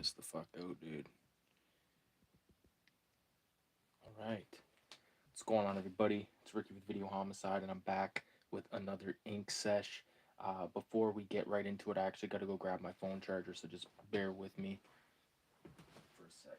this the fuck out, dude. Alright. What's going on, everybody? It's Ricky with Video Homicide, and I'm back with another ink sesh. Before we get right into it, I actually got to go grab my phone charger, so just bear with me for a second.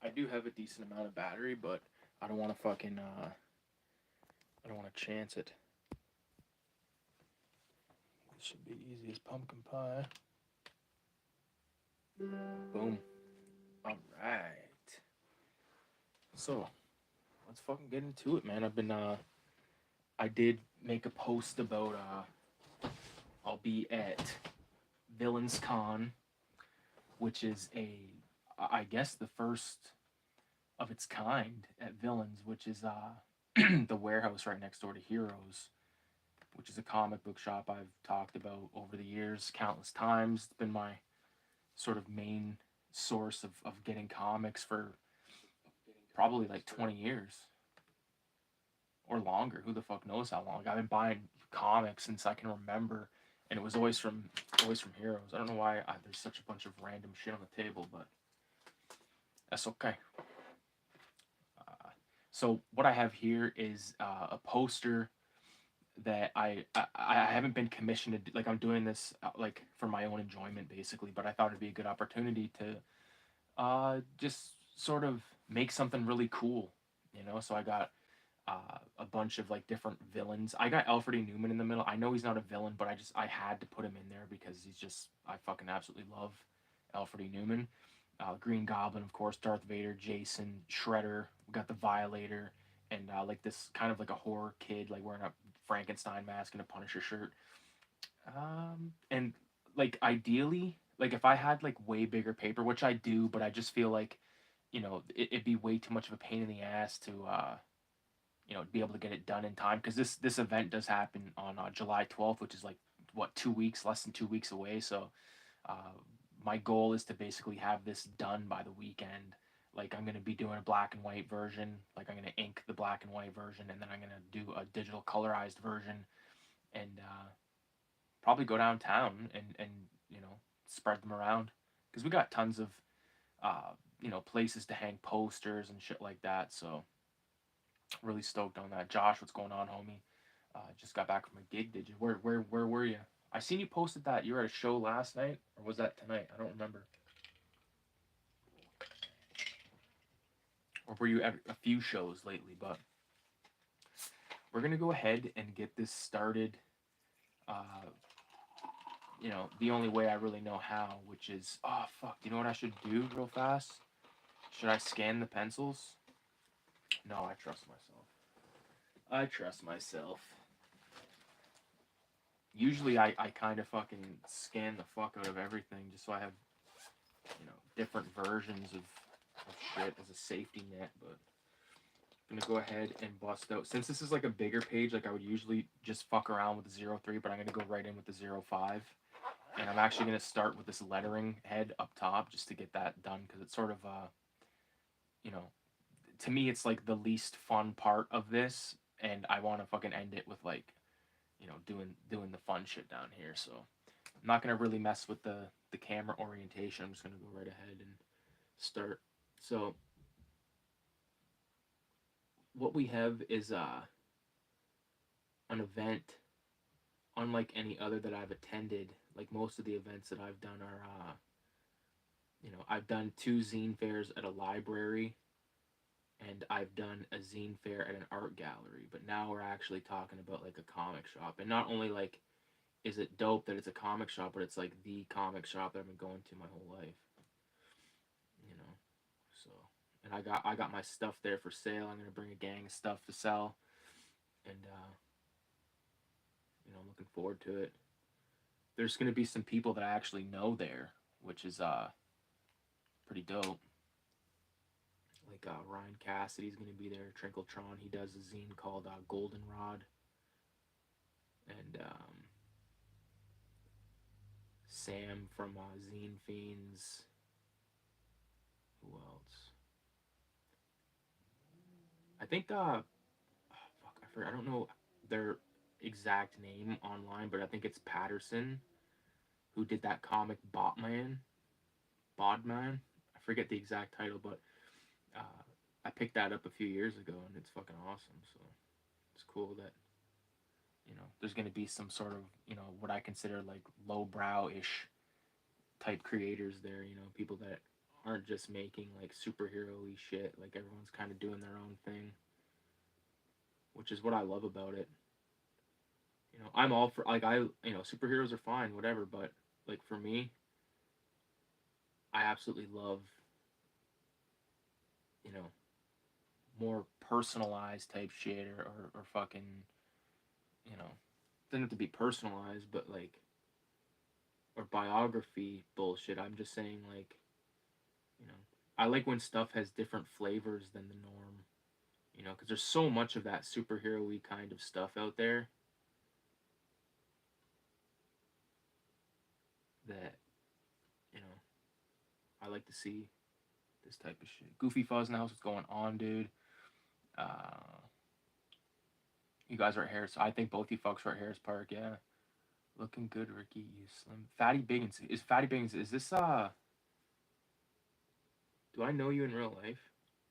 I do have a decent amount of battery, but I don't want to I don't want to chance it. This should be easy as pumpkin pie. Boom. Alright. So, let's fucking get into it, man. I did make a post about, I'll be at Villains Con, which is I guess the first of its kind at Villains, which is the warehouse right next door to Heroes, which is a comic book shop I've talked about over the years countless times. It's been my sort of main source of getting comics for probably like 20 years or longer. Who the fuck knows how long? I've been buying comics since I can remember, and it was always from Heroes. I don't know why there's such a bunch of random shit on the table, but that's okay. So what I have here is a poster that I haven't been commissioned to, like, I'm doing this like for my own enjoyment basically, but I thought it'd be a good opportunity to just sort of make something really cool, you know. So I got a bunch of like different villains. I got Alfred E. Newman in the middle. I know he's not a villain, but I had to put him in there because I fucking absolutely love Alfred E. Newman. Green Goblin, of course, Darth Vader, Jason, Shredder. We got the Violator, and like this kind of like a horror kid, like wearing a Frankenstein mask and a Punisher shirt. And like ideally, like if I had like way bigger paper, which I do, but I just feel like, it'd be way too much of a pain in the ass to be able to get it done in time, because this event does happen on July 12th, which is like what, 2 weeks, less than 2 weeks away. So uh, my goal is to basically have this done by the weekend. Like I'm gonna be doing a black and white version. Like I'm gonna ink the black and white version, and then I'm gonna do a digital colorized version, and probably go downtown and spread them around, because we got tons of places to hang posters and shit like that. So really stoked on that. Josh, what's going on, homie? Just got back from a gig. Did you? Where were you? I seen you posted that you were at a show last night, or was that tonight? I don't remember. Or were you at a few shows lately? But we're gonna go ahead and get this started. Uh, the only way I really know how, which is, oh fuck. You know what I should do real fast? Should I scan the pencils? No, I trust myself. I trust myself. Usually I kind of fucking scan the fuck out of everything just so I have, different versions of shit as a safety net. But I'm gonna go ahead and bust out, since this is like a bigger page, like I would usually just fuck around with the 03, but I'm gonna go right in with the 05. And I'm actually gonna start with this lettering head up top just to get that done, because it's sort of you know, to me it's like the least fun part of this, and I want to fucking end it with like, doing the fun shit down here. So I'm not gonna really mess with the camera orientation. I'm just gonna go right ahead and start. So what we have is an event unlike any other that I've attended. Like most of the events that I've done are I've done two zine fairs at a library, and I've done a zine fair at an art gallery. But now we're actually talking about like a comic shop, and not only like is it dope that it's a comic shop, but it's like the comic shop that I've been going to my whole life. You know, so, and I got my stuff there for sale. I'm gonna bring a gang of stuff to sell, and I'm looking forward to it. There's gonna be some people that I actually know there, which is pretty dope. Like Ryan Cassidy's gonna be there. Trinkletron, he does a zine called Goldenrod, and Sam from Zine Fiends. Who else? I think fuck, I forgot. I don't know their exact name online, but I think it's Patterson who did that comic Bodman. I forget the exact title, but uh, I picked that up a few years ago, and it's fucking awesome. So it's cool that there's gonna be some sort of what I consider like lowbrow ish type creators there. People that aren't just making like superhero-y shit. Like everyone's kind of doing their own thing, which is what I love about it. I'm all for like superheroes are fine, whatever, but like for me, I absolutely love you know more personalized type shit or fucking you know doesn't have to be personalized, but like or biography bullshit. I'm just saying like you know I like when stuff has different flavors than the norm. Because there's so much of that superhero-y kind of stuff out there that you know I like to see this type of shit. Goofy Fuzz in the house, what's going on, dude? Uh, you guys are at Harris. I think both you folks are at Harris Park. Yeah, looking good, Ricky. You slim. Fatty Biggins is Fatty Biggins. Is this Do I know you in real life?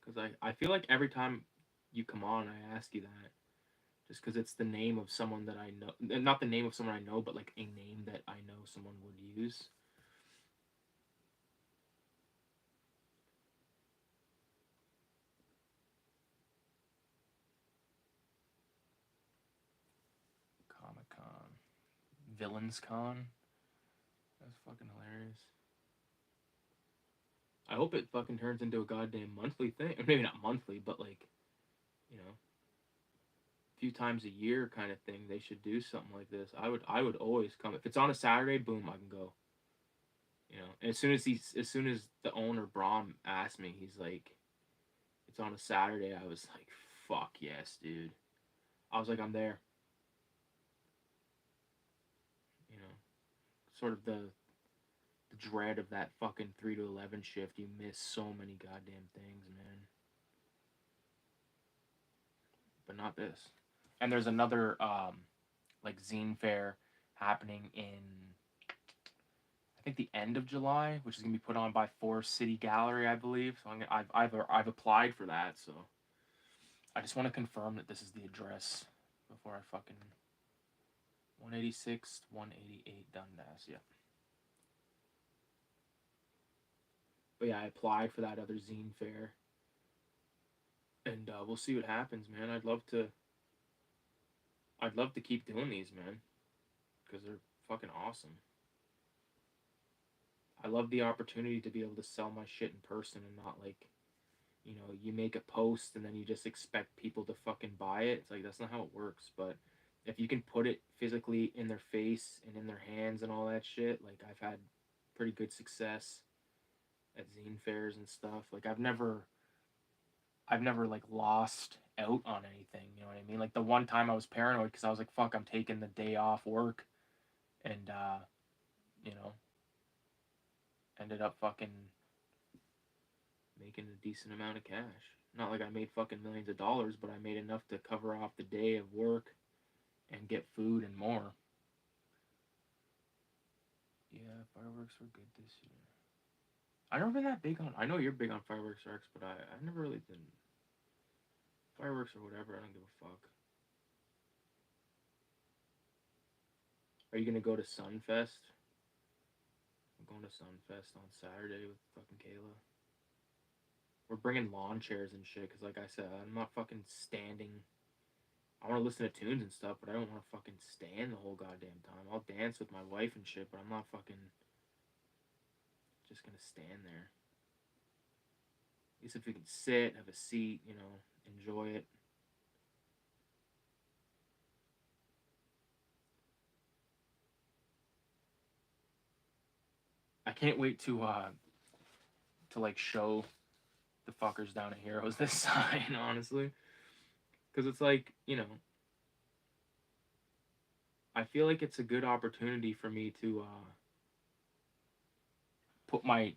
Because I feel like every time you come on, I ask you that. Just because it's the name of someone that I know, not the name of someone I know, but like a name that I know someone would use. Comic Con, Villains Con. That's fucking hilarious. I hope it fucking turns into a goddamn monthly thing. Or maybe not monthly, but like, a few times a year kind of thing. They should do something like this. I would always come. If it's on a Saturday, boom, I can go. And as soon as the owner Brom asked me, he's like, it's on a Saturday. I was like, fuck yes, dude. I was like, I'm there. You know, sort of the dread of that fucking 3 to 11 shift. You miss so many goddamn things, man. But not this. And there's another like zine fair happening in I think the end of July, which is gonna be put on by Forest City Gallery, I believe. So I've applied for that. So I just want to confirm that this is the address before I fucking 186 188 Dundas. Yeah. But yeah, I applied for that other zine fair, and we'll see what happens, man. I'd love to keep doing these, man, because they're fucking awesome. I love the opportunity to be able to sell my shit in person and not like, you make a post and then you just expect people to fucking buy it. It's like that's not how it works. But if you can put it physically in their face and in their hands and all that shit, like I've had pretty good success at zine fairs and stuff. Like I've never like lost out on anything. You know what I mean? Like the one time I was paranoid because I was like, fuck, I'm taking the day off work, and you know, ended up fucking making a decent amount of cash. Not like I made fucking millions of dollars, but I made enough to cover off the day of work and get food and more. Yeah, fireworks were good this year. I never been that big on. I know you're big on fireworks, Arcs, but I've never really been fireworks or whatever. I don't give a fuck. Are you gonna go to Sunfest? I'm going to Sunfest on Saturday with fucking Kayla. We're bringing lawn chairs and shit, because like I said, I'm not fucking standing. I want to listen to tunes and stuff, but I don't want to fucking stand the whole goddamn time. I'll dance with my wife and shit, but I'm not fucking just gonna stand there. At least if we can sit, have a seat, enjoy it. I can't wait to to like show the fuckers down at Heroes this sign, honestly, because it's like, you know, I feel like it's a good opportunity for me to put my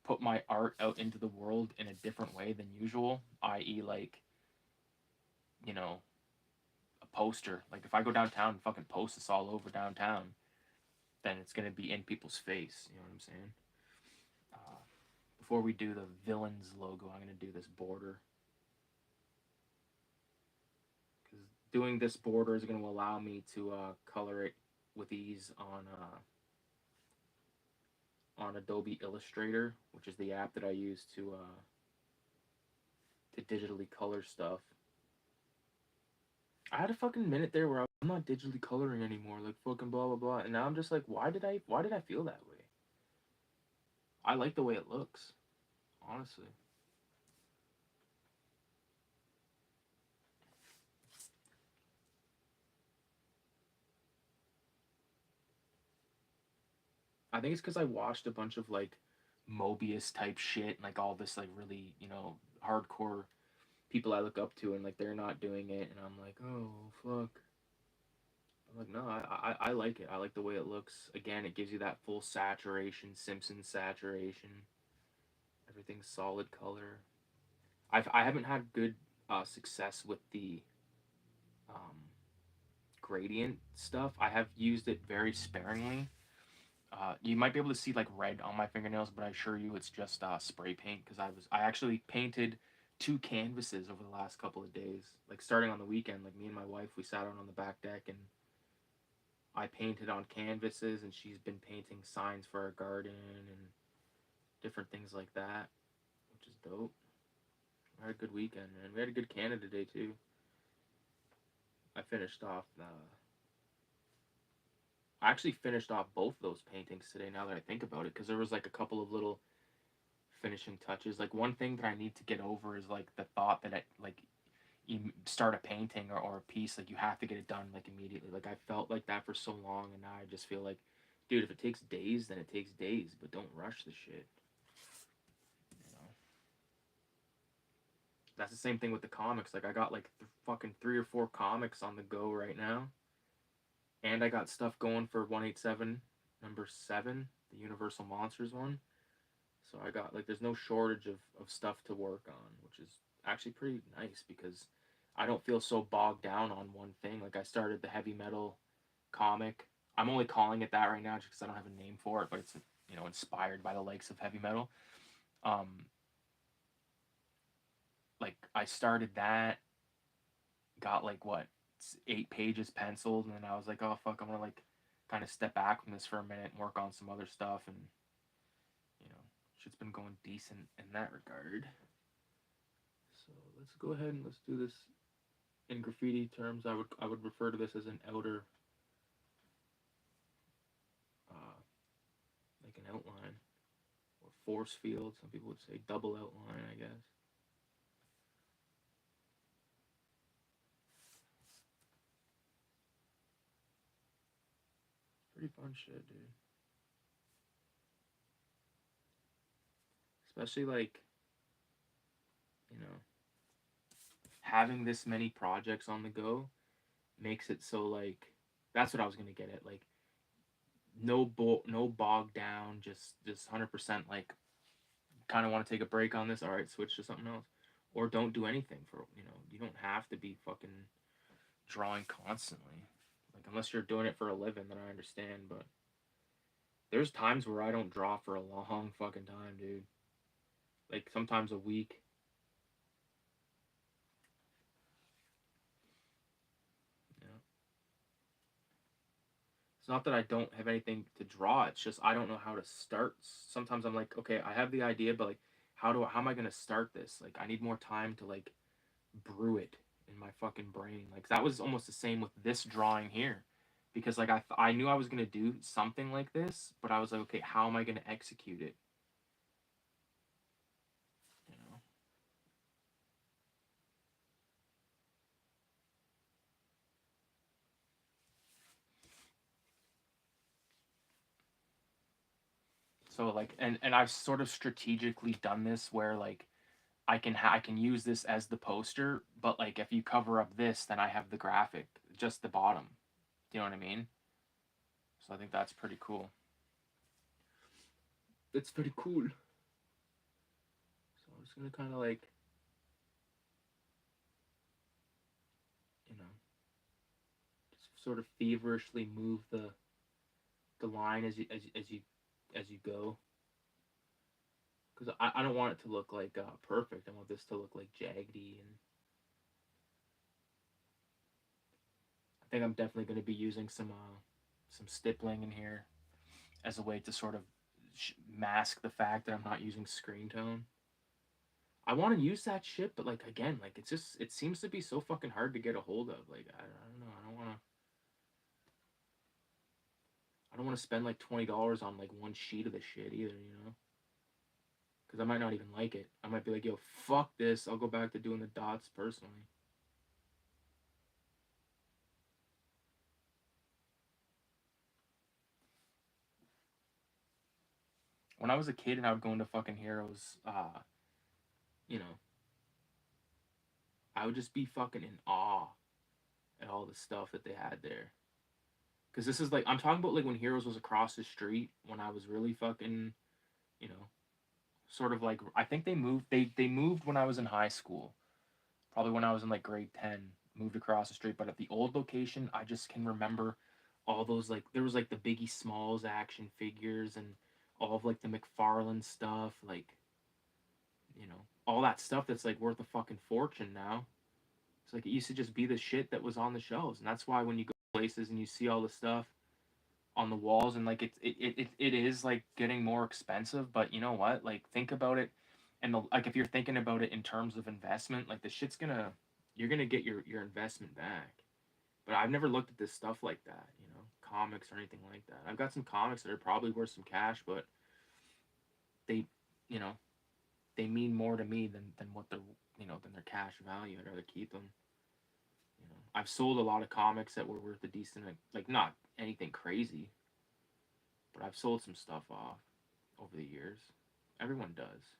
put my art out into the world in a different way than usual, i.e., like, you know, a poster. Like if I go downtown and fucking post this all over downtown, then it's gonna be in people's face. You know what I'm saying? Uh, Before we do the villains logo, I'm gonna do this border because doing this border is gonna allow me to color it with ease on Adobe Illustrator, which is the app that I use to digitally color stuff. I had a fucking minute there where I'm not digitally coloring anymore, like fucking blah blah blah, and now I'm just like, why did I feel that way? I like the way it looks, honestly. I think it's because I watched a bunch of like Mobius type shit, and like all this like really, you know, hardcore people I look up to, and like they're not doing it, and I'm like, oh fuck. I'm like, no, I like it. I like the way it looks. Again, it gives you that full saturation, Simpson saturation. Everything's solid color. I haven't had good success with the um, gradient stuff. I have used it very sparingly. You might be able to see like red on my fingernails, but I assure you it's just spray paint because I actually painted two canvases over the last couple of days. Like starting on the weekend, like me and my wife, we sat out on the back deck and I painted on canvases, and she's been painting signs for our garden and different things like that, which is dope. I had a good weekend, man. We had a good Canada Day too. I finished off. I actually finished off both those paintings today. Now that I think about it, because there was like a couple of little finishing touches. Like one thing that I need to get over is like the thought that like you start a painting or a piece, like you have to get it done like immediately. Like I felt like that for so long, and now I just feel like, dude, if it takes days, then it takes days, but don't rush the shit. You know, that's the same thing with the comics. Like I got like fucking 3 or 4 comics on the go right now, and I got stuff going for 187 number 7, the Universal Monsters one. So I got like there's no shortage of stuff to work on, which is actually pretty nice because I don't feel so bogged down on one thing. Like I started the heavy metal comic. I'm only calling it that right now just because I don't have a name for it, but it's, you know, inspired by the likes of heavy metal. Um, like I started that, got like what 8 pages penciled, and then I was like, oh fuck, I'm gonna like kind of step back from this for a minute and work on some other stuff, and you know, shit's been going decent in that regard. So let's go ahead and let's do this in graffiti terms. I would refer to this as an outer, uh, like an outline or force field. Some people would say double outline, I guess. Pretty fun shit, dude. Especially like, you know, having this many projects on the go makes it so like that's what I was gonna get at. Like no bog down, just 100% like kind of want to take a break on this. All right, switch to something else, or don't do anything for, you know. You don't have to be fucking drawing constantly. Like unless you're doing it for a living, then I understand. But there's times where I don't draw for a long fucking time, dude. Like sometimes a week. You know, it's not that I don't have anything to draw. It's just I don't know how to start. Sometimes I'm like, okay, I have the idea, but like, how am I gonna start this? Like, I need more time to like brew it in my fucking brain. Like that was almost the same with this drawing here, because like I knew I was gonna do something like this, but I was like, okay, how am I gonna execute it? You know. So like, and I've sort of strategically done this where like I can use this as the poster, but like if you cover up this, then I have the graphic, just the bottom. Do you know what I mean? So I think that's pretty cool. It's pretty cool. So I'm just gonna kind of like, you know, just sort of feverishly move the line as you go, because I don't want it to look like perfect. I want this to look like jaggedy, and I think I'm definitely going to be using some stippling in here as a way to sort of mask the fact that I'm not using screen tone. I want to use that shit, but like again, like it's just it seems to be so fucking hard to get a hold of. Like I don't know. I don't want to spend like $20 on like one sheet of the shit either. You know, because I might not even like it. I might be like, yo, fuck this. I'll go back to doing the dots personally. When I was a kid and I would go into fucking Heroes, you know, I would just be fucking in awe at all the stuff that they had there. Cause this is like I'm talking about like when Heroes was across the street when I was really fucking, you know, sort of like I think they moved when I was in high school. Probably when I was in like grade 10, moved across the street, but at the old location, I just can remember all those like there was like the Biggie Smalls action figures and all of like the McFarlane stuff, like you know, all that stuff that's like worth a fucking fortune now. It's like it used to just be the shit that was on the shelves, and that's why when you go places and you see all the stuff on the walls and like it is like getting more expensive, but you know what? Like think about it, and like if you're thinking about it in terms of investment, like the shit's gonna you're gonna get your investment back. But I've never looked at this stuff like that, you know, comics or anything like that. I've got some comics that are probably worth some cash, but they, you know, they mean more to me than what they're than their cash value. I'd rather keep them. You know, I've sold a lot of comics that were worth a decent, like not anything crazy, but I've sold some stuff off over the years. Everyone does.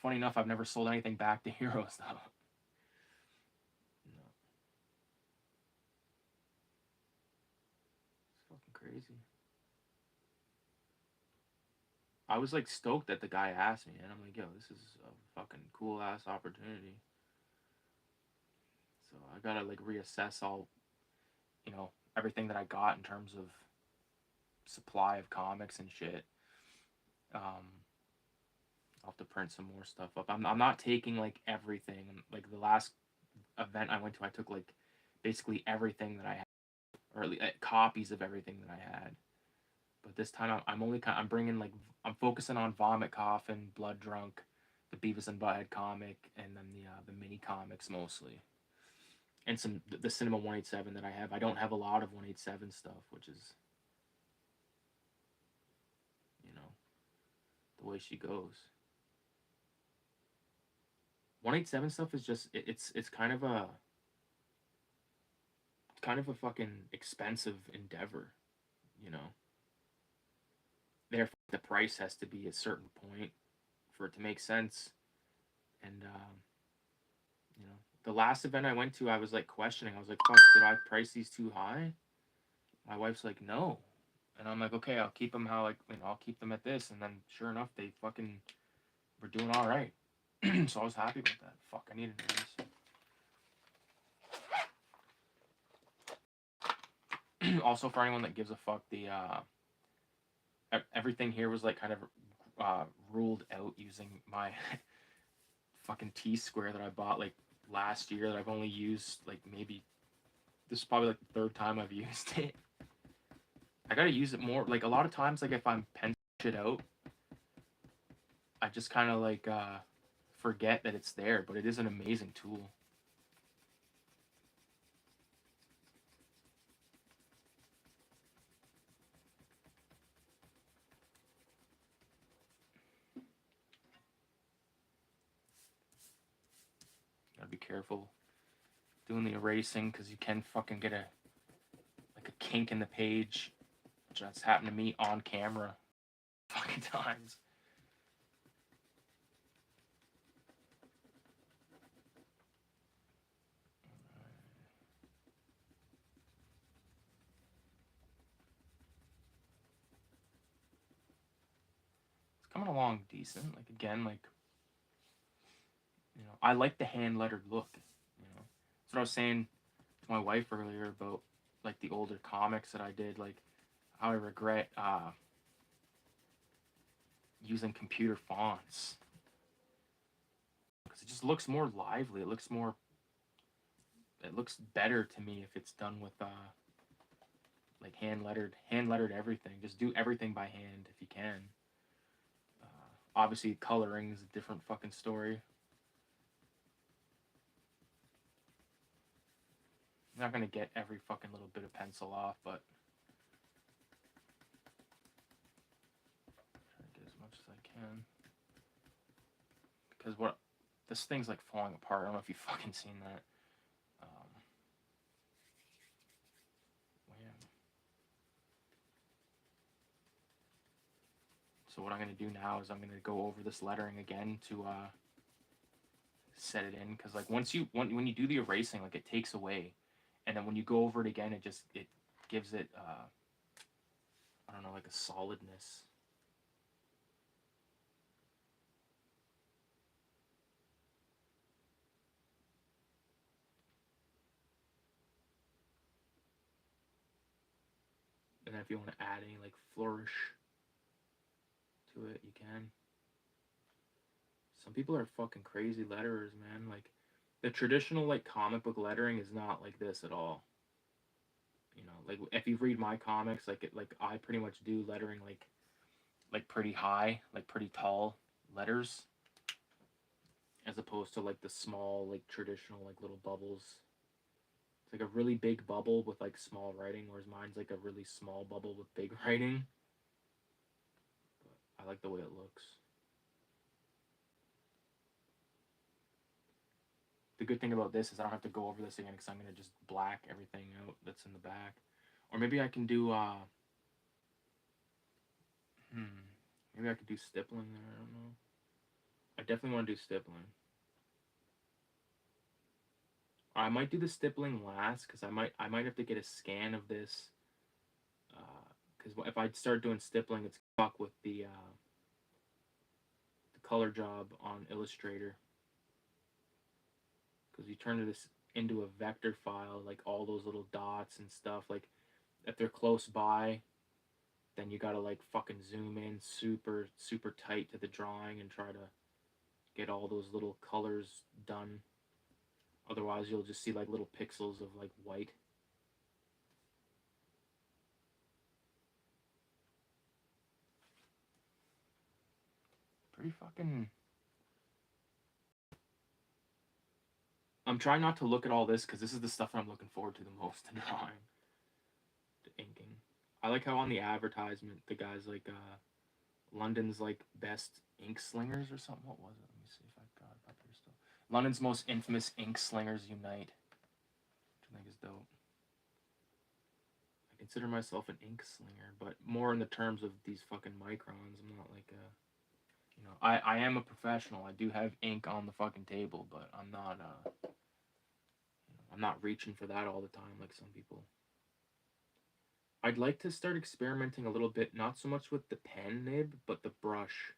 Funny enough, I've never sold anything back to Heroes though. No, it's fucking crazy. I was like stoked that the guy asked me, and I'm like, yo, this is a fucking cool ass opportunity. So I gotta like reassess all, everything that I got in terms of supply of comics and shit. I'll have to print some more stuff up. I'm not taking like everything. Like the last event I went to, I took like basically everything that I had, or at least copies of everything that I had. But this time I'm only I'm bringing like I'm focusing on Vomit Coffin, Blood Drunk, the Beavis and Butthead comic, and then the mini comics mostly, and some the Cinema 187 that I have. I don't have a lot of 187 stuff, which is you know the way she goes. 187 stuff is just it's kind of a fucking expensive endeavor, you know. Therefore, the price has to be a certain point for it to make sense. And the last event I went to, I was like questioning. I was like, "Fuck, did I price these too high?" My wife's like, "No," and I'm like, "Okay, I'll keep them how I'll keep them at this." And then, sure enough, they fucking were doing all right. So I was happy with that. Fuck, I needed this. Also, for anyone that gives a fuck, the everything here was like kind of ruled out using my fucking T square that I bought like last year that I've only used like maybe this is probably like the third time I've used it. I gotta use it more. Like a lot of times, like if I'm pen shit out, I just kind of like forget that it's there. But it is an amazing tool. Gotta be careful doing the erasing because you can fucking get a kink in the page, which that's happened to me on camera fucking times. It's coming along decent. Like again, like I like the hand lettered look. That's what I was saying to my wife earlier about like the older comics that I did. Like how I regret using computer fonts because it just looks more lively. It looks more. It looks better to me if it's done with like hand lettered everything. Just do everything by hand if you can. Obviously, coloring is a different fucking story. I'm not gonna get every fucking little bit of pencil off, but try to get as much as I can. Because what this thing's like falling apart. I don't know if you've fucking seen that. Wham. So what I'm gonna do now is I'm gonna go over this lettering again to set it in, because like when you do the erasing, like it takes away, and then when you go over it again, it gives it I don't know, like a solidness. And then if you want to add any like flourish to it, you can. Some people are fucking crazy letterers, man. Like the traditional like comic book lettering is not like this at all. Like if you read my comics, like I pretty much do lettering like pretty high, like pretty tall letters, as opposed to like the small like traditional like little bubbles. It's like a really big bubble with like small writing, whereas mine's like a really small bubble with big writing. But I like the way it looks. The good thing about this is I don't have to go over this again because I'm gonna just black everything out that's in the back. Or maybe I can do maybe I could do stippling there, I don't know. I definitely want to do stippling. I might do the stippling last because I might have to get a scan of this because if I start doing stippling, it's fuck with the color job on Illustrator, because you turn this into a vector file, like all those little dots and stuff. Like if they're close by, then you gotta like fucking zoom in super super tight to the drawing and try to get all those little colors done. Otherwise, you'll just see like little pixels of like white. Pretty fucking. I'm trying not to look at all this because this is the stuff I'm looking forward to the most to drawing, to inking. I like how on the advertisement the guy's like London's like best ink slingers or something. What was it? Let me see if I got it up here still. London's most infamous ink slingers unite, which I think is dope. I consider myself an ink slinger, but more in the terms of these fucking microns. I'm not like a, I am a professional. I do have ink on the fucking table, but I'm not reaching for that all the time like some people. I'd like to start experimenting a little bit, not so much with the pen nib, but the brush.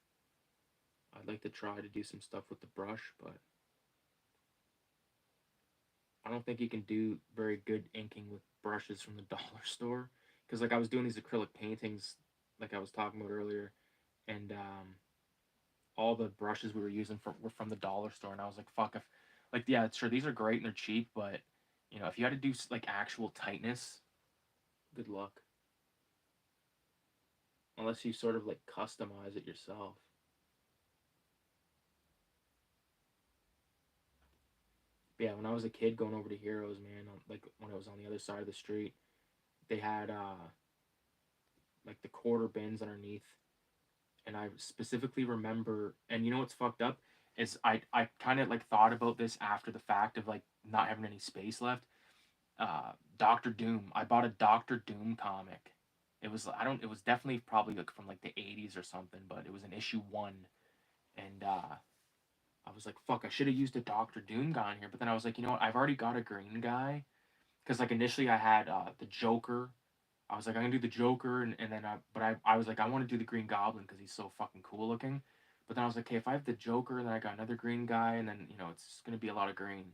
I'd like to try to do some stuff with the brush, but I don't think you can do very good inking with brushes from the dollar store. Because like I was doing these acrylic paintings, like I was talking about earlier, and all the brushes we were using were from the dollar store, and I was like, fuck, if like yeah, sure these are great and they're cheap, but if you had to do like actual tightness, good luck. Unless you sort of like customize it yourself. But yeah, when I was a kid going over to Heroes, man, like when I was on the other side of the street, they had like the quarter bins underneath, and I specifically remember. And you know what's fucked up is I kind of like thought about this after the fact of like not having any space left. Doctor Doom. I bought a Doctor Doom comic. It was I don't. It was definitely probably like from like the '80s or something, but it was an issue one, and I was like, fuck, I should have used a Doctor Doom guy in here. But then I was like, you know what? I've already got a green guy because like initially I had the Joker. I was like, I'm gonna do the Joker, and then I was like, I want to do the Green Goblin because he's so fucking cool looking. But then I was like, okay, if I have the Joker, then I got another green guy, and then it's gonna be a lot of green.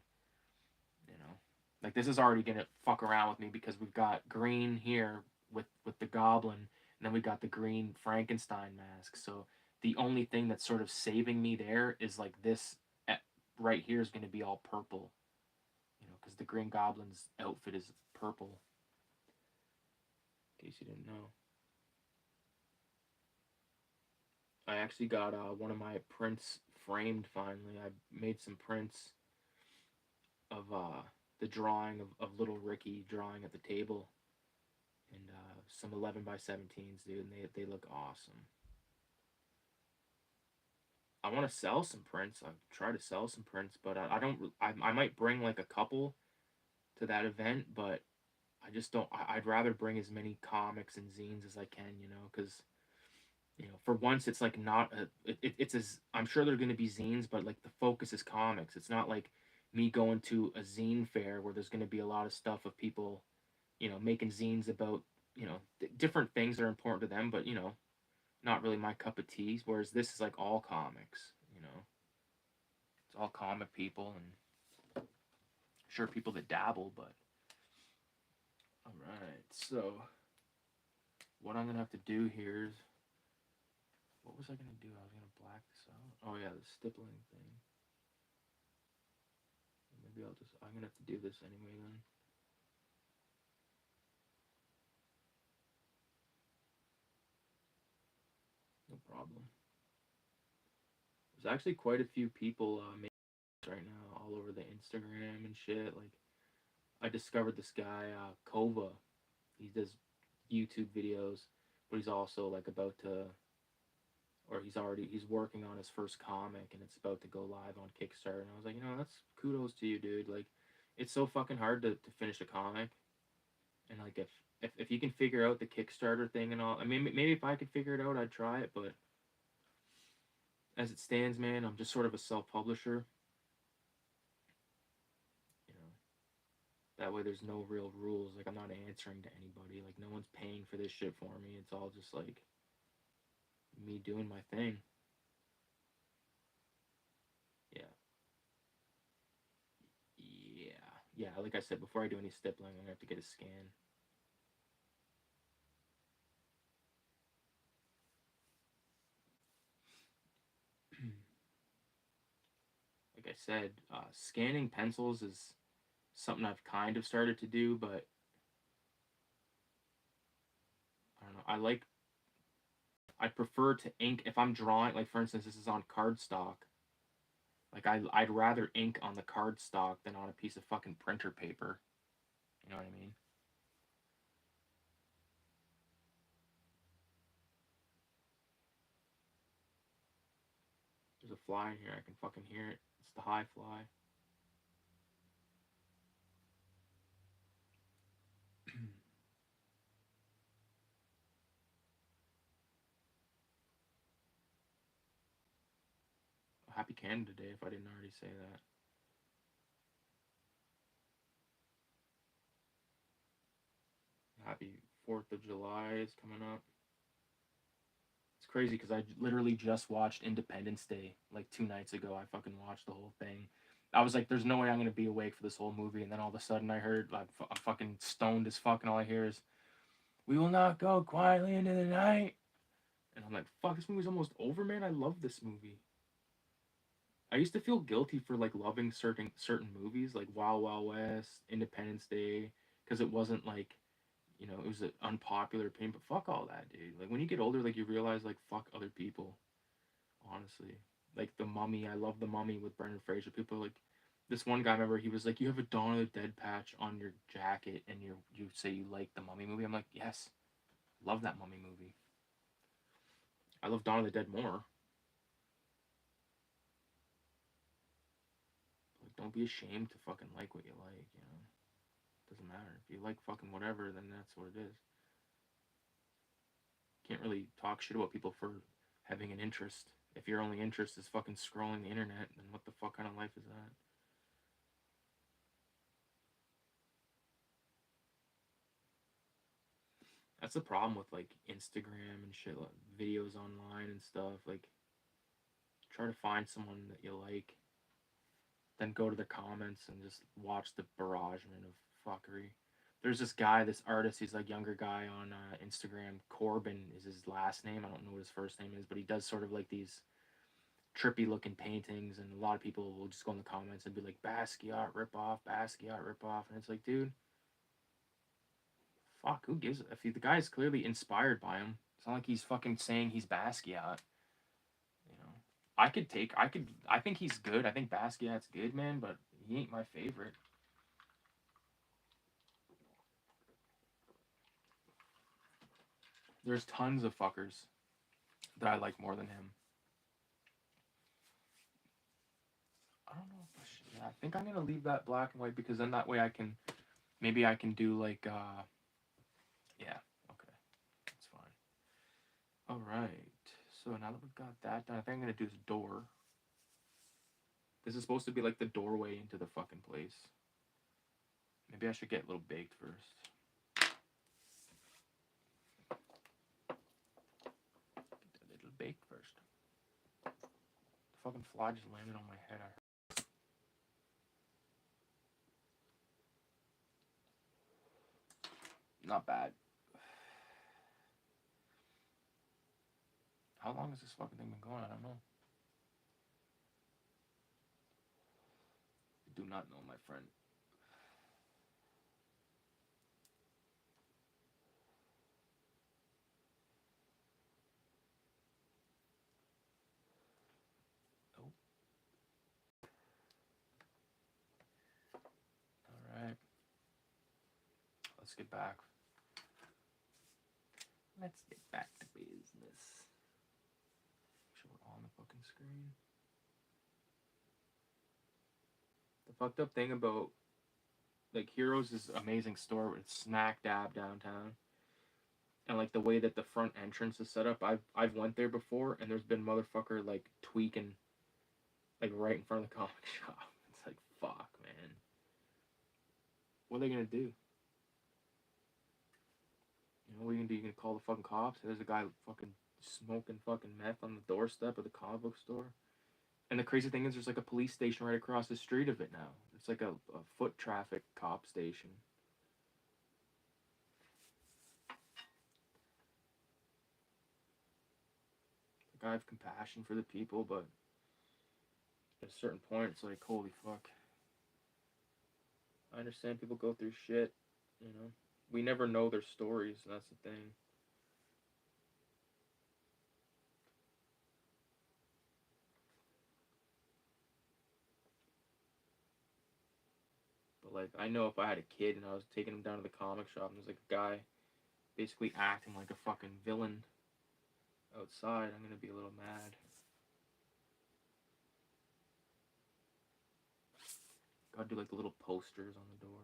You know, like this is already gonna fuck around with me because we've got green here with the Goblin, and then we got the green Frankenstein mask. So the only thing that's sort of saving me there is like this right here is gonna be all purple. Because the Green Goblin's outfit is purple. In case you didn't know. I actually got one of my prints framed finally. I made some prints of the drawing of little Ricky drawing at the table, and some 11 by 17s, dude, and they look awesome. I want to sell some prints. I try to sell some prints, but I don't. I might bring like a couple to that event, but I just don't. I'd rather bring as many comics and zines as I can, because for once it's like not it's as I'm sure they're going to be zines, but like the focus is comics. It's not like me going to a zine fair where there's going to be a lot of stuff of people making zines about different things that are important to them, but not really my cup of tea. Whereas this is like all comics. It's all comic people, and sure people that dabble, but all right. So what I'm gonna have to do here is, what was I gonna do? I was gonna black this out. Oh yeah, the stippling thing. Maybe I'm gonna have to do this anyway then. No problem. There's actually quite a few people making right now all over the Instagram and shit. Like I discovered this guy Kova. He does YouTube videos, but he's also like about to, or he's working on his first comic, and it's about to go live on Kickstarter. And I was like, that's kudos to you, dude. Like, it's so fucking hard to finish a comic, and like if you can figure out the Kickstarter thing and all, I mean, maybe if I could figure it out, I'd try it. But as it stands, man, I'm just sort of a self publisher. You know, that way there's no real rules. Like, I'm not answering to anybody. Like, no one's paying for this shit for me. It's all just like me doing my thing. Yeah. Yeah. Yeah, like I said, before I do any stippling, I'm gonna have to get a scan. Like I said, scanning pencils is something I've kind of started to do, but I don't know. I prefer to ink if I'm drawing. Like for instance, this is on cardstock. Like I'd rather ink on the cardstock than on a piece of fucking printer paper. You know what I mean? There's a fly in here. I can fucking hear it. It's the high fly. Happy Canada Day if I didn't already say that. Happy 4th of July is coming up. It's crazy because I literally just watched Independence Day like 2 nights ago. I fucking watched the whole thing. I was like, "There's no way I'm gonna be awake for this whole movie," and then all of a sudden I heard like I'm fucking stoned as fuck, and all I hear is, "We will not go quietly into the night," and I'm like, "Fuck, this movie's almost over, man. I love this movie." I used to feel guilty for like loving certain movies like Wild Wild West, Independence Day, because it wasn't like it was an unpopular opinion. But fuck all that, dude. Like when you get older, like you realize like fuck other people. Honestly, like the Mummy. I love the Mummy with Brendan Fraser. People like this one guy. Remember, he was like, "You have a Dawn of the Dead patch on your jacket, and you say you like the Mummy movie." I'm like, "Yes, love that Mummy movie. I love Dawn of the Dead more." Like, don't be ashamed to fucking like what you like. Doesn't matter. If you like fucking whatever, then that's what it is. Can't really talk shit about people for having an interest. If your only interest is fucking scrolling the internet, then what the fuck kind of life is that? That's the problem with like Instagram and shit, like videos online and stuff. Like, try to find someone that you like, then go to the comments and just watch the barragement of fuckery. There's this guy, this artist, he's like younger guy on Instagram. Corbin is his last name. I don't know what his first name is, but he does sort of like these trippy looking paintings, and a lot of people will just go in the comments and be like, Basquiat ripoff, Basquiat ripoff, and it's like, dude, fuck, who gives it? If the guy's clearly inspired by him, it's not like he's fucking saying he's Basquiat. You know, I think he's good. I think Basquiat's good, man, but he ain't my favorite. There's tons of fuckers that I like more than him. I don't know if I should. Yeah, I think I'm gonna leave that black and white because then that way I can maybe I can do like yeah, okay, that's fine. All right. So now that we've got that done, I think I'm gonna do the door. This is supposed to be like the doorway into the fucking place. Maybe I should get a little baked first. Get a little baked first. The fucking fly just landed on my head. I heard. Not bad. How long has this fucking thing been going? I don't know. I do not know, my friend. Oh, all right. Let's get back. Let's get back to business. Make sure we're on the fucking screen. The fucked up thing about like Heroes is an amazing store. It's smack dab downtown, and like the way that the front entrance is set up, I've went there before, and there's been motherfucker like tweaking, like right in front of the comic shop. It's like fuck, man. What are they gonna do? You know what are you gonna do? You gonna call the fucking cops? There's a guy fucking smoking fucking meth on the doorstep of the comic book store. And the crazy thing is, there's like a police station right across the street of it now. It's like a foot traffic cop station. Like, I have compassion for the people, but at a certain point, it's like, holy fuck. I understand people go through shit, you know. We never know their stories, and that's the thing. But like, I know if I had a kid and I was taking him down to the comic shop, and there's like a guy basically acting like a fucking villain outside, I'm gonna be a little mad. Gotta do like the little posters on the door.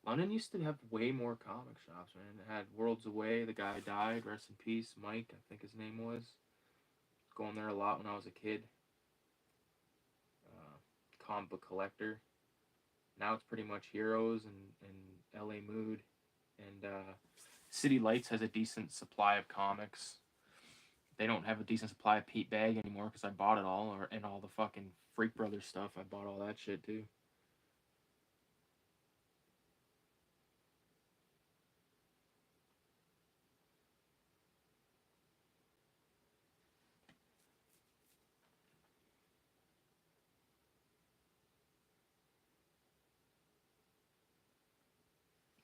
London used to have way more comic shops, man. It had Worlds Away, the guy died, rest in peace, Mike, I think his name was. Going there a lot when I was a kid. Comic book collector. Now it's pretty much Heroes and LA Mood. And City Lights has a decent supply of comics. They don't have a decent supply of Pete Bag anymore because I bought it all, and all the fucking Freak Brothers stuff. I bought all that shit too.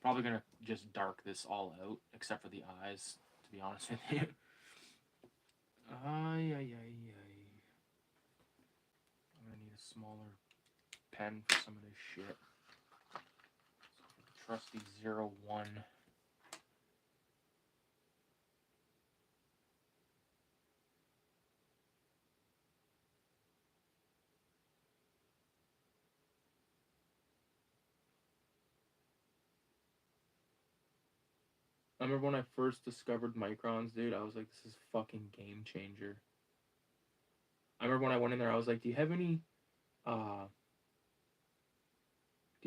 Probably gonna just dark this all out, except for the eyes, to be honest with you. Ay, ay, ay, ay. I'm gonna need a smaller pen for some of this shit. Trusty 01. I remember when I first discovered microns, dude. I was like, this is fucking game changer. I remember when I went in there, I was like, uh, do you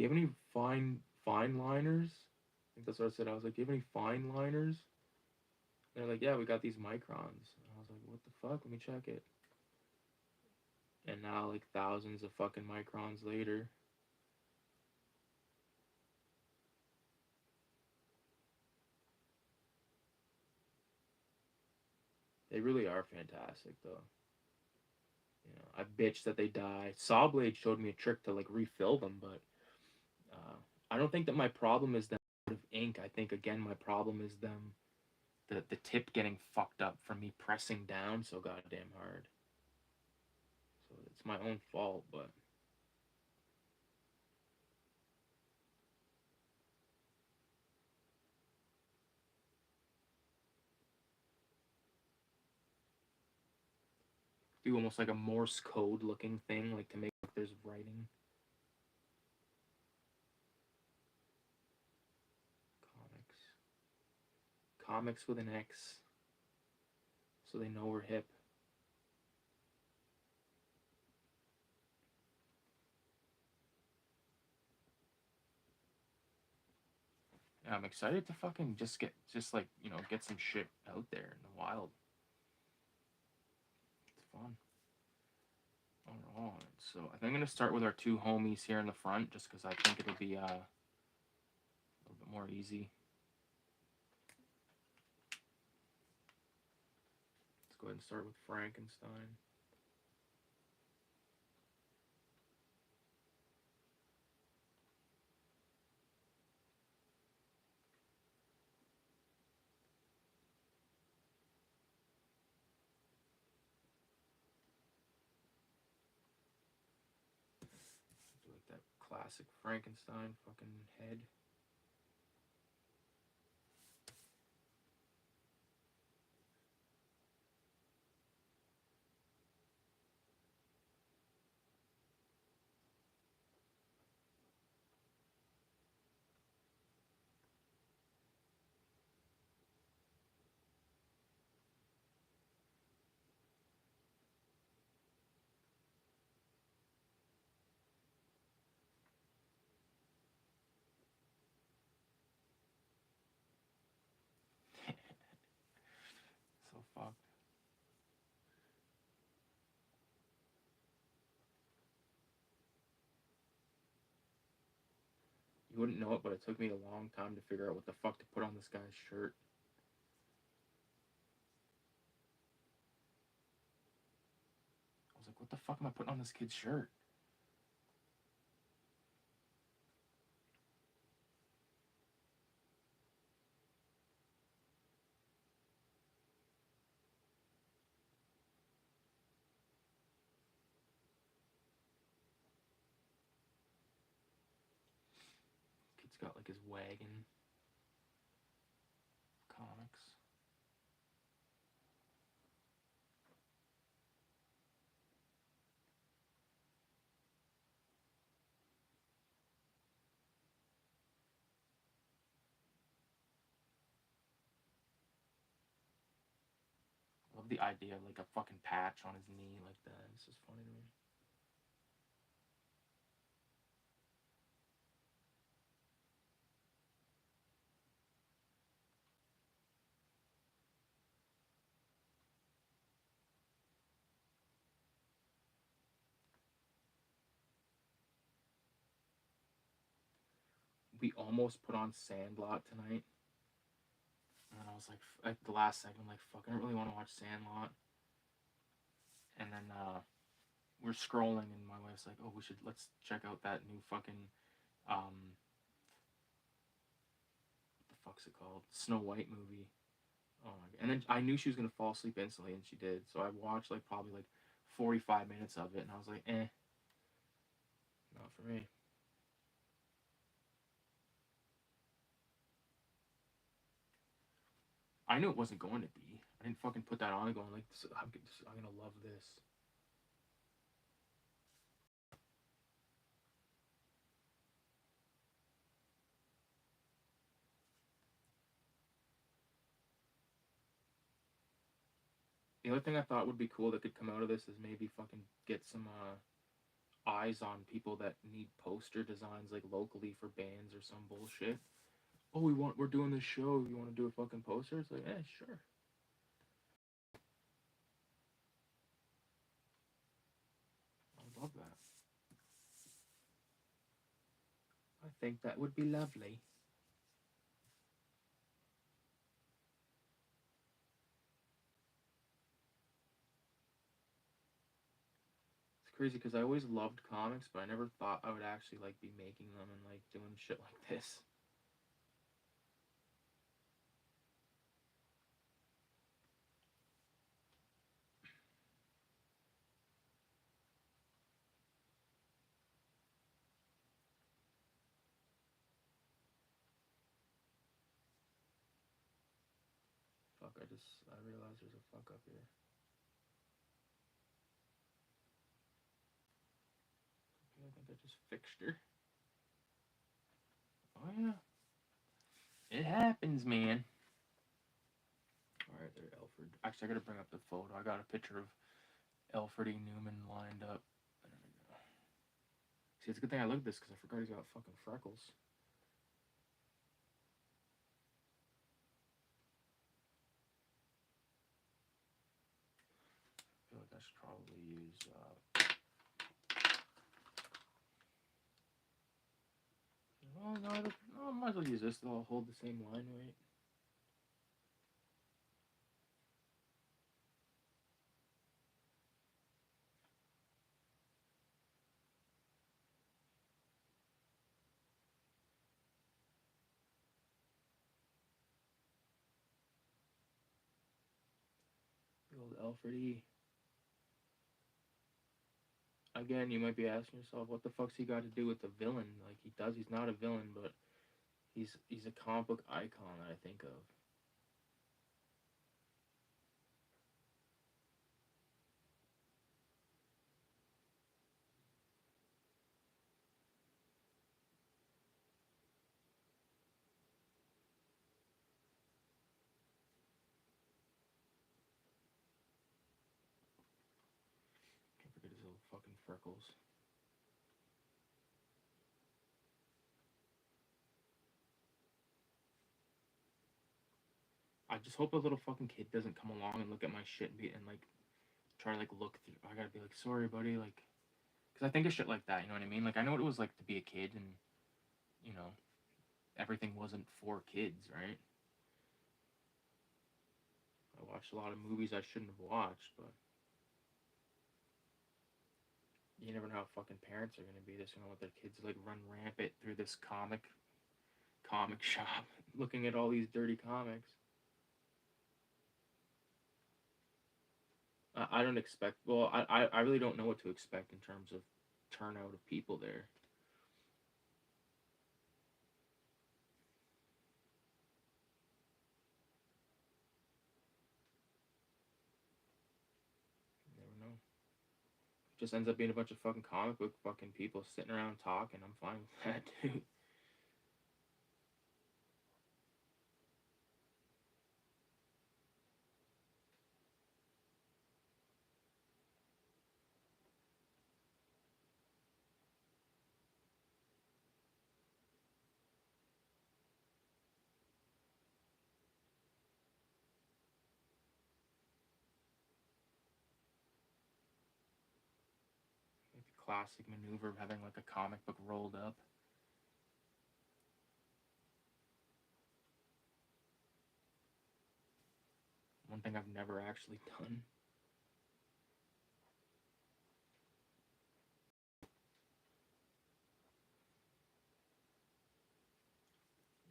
have any fine liners? I think that's what I said. I was like, do you have any fine liners? And they're like, yeah, we got these microns. And I was like, what the fuck? Let me check it. And now, like thousands of fucking microns later, they really are fantastic, though. You know, I bitch that they die. Sawblade showed me a trick to like refill them, but uh, I don't think that my problem is them out of ink. I think again my problem is them the tip getting fucked up from me pressing down so goddamn hard. So it's my own fault, but do almost like a Morse code looking thing, like to make like there's writing. Comics, comics with an X, so they know we're hip. Yeah, I'm excited to fucking just like get some shit out there in the wild. It's fun. All right, so I think I'm gonna start with our two homies here in the front, just because I think it'll be a little bit more easy. Let's go ahead and start with Frankenstein. Do like that classic Frankenstein fucking head. So fucked. You wouldn't know it, but it took me a long time to figure out what the fuck to put on this guy's shirt. I was like, what the fuck am I putting on this kid's shirt? Kid's got like his wagon. Comics. I love the idea of like a fucking patch on his knee like that. It's just funny to me. We almost put on Sandlot tonight. And I was like, at the last second, I'm like, fuck, I don't really want to watch Sandlot. And then we're scrolling, and my wife's like, oh, let's check out that new fucking, what the fuck's it called? Snow White movie. Oh my god. And then I knew she was going to fall asleep instantly, and she did. So I watched like probably like 45 minutes of it, and I was like, not for me. I knew it wasn't going to be. I didn't fucking put that on going like, I'm going to love this. The only thing I thought would be cool that could come out of this is maybe fucking get some eyes on people that need poster designs like locally for bands or some bullshit. Oh, we're doing this show. You want to do a fucking poster? It's like, sure. I love that. I think that would be lovely. It's crazy because I always loved comics, but I never thought I would actually like be making them and like doing shit like this. Fuck, I realized there's a fuck up here. Okay, I think I just fixed her. Oh yeah. It happens, man. Alright, there, Alfred. Actually, I gotta bring up the photo. I got a picture of Alfred E. Newman lined up. There we go. See, it's a good thing I looked at this because I forgot he's got fucking freckles. I feel like I should probably use. Oh, no, I might as well use this. They'll hold the same line weight. The old Alfred E. Again, you might be asking yourself, what the fuck's he got to do with the villain? Like, he does. He's not a villain, but he's a comic book icon that I think of. Can't forget his little fucking freckles. I just hope a little fucking kid doesn't come along and look at my shit and like try to like look through. I gotta be like, sorry, buddy, like, because I think of shit like that. You know what I mean? Like, I know what it was like to be a kid, and you know, everything wasn't for kids, right? I watched a lot of movies I shouldn't have watched, but you never know how fucking parents are gonna be. They're gonna let their kids like run rampant through this comic shop, looking at all these dirty comics. I don't expect. Well, I really don't know what to expect in terms of turnout of people there. You never know. It just ends up being a bunch of fucking comic book fucking people sitting around talking. I'm fine with that too. Like the classic maneuver of having like a comic book rolled up. One thing I've never actually done.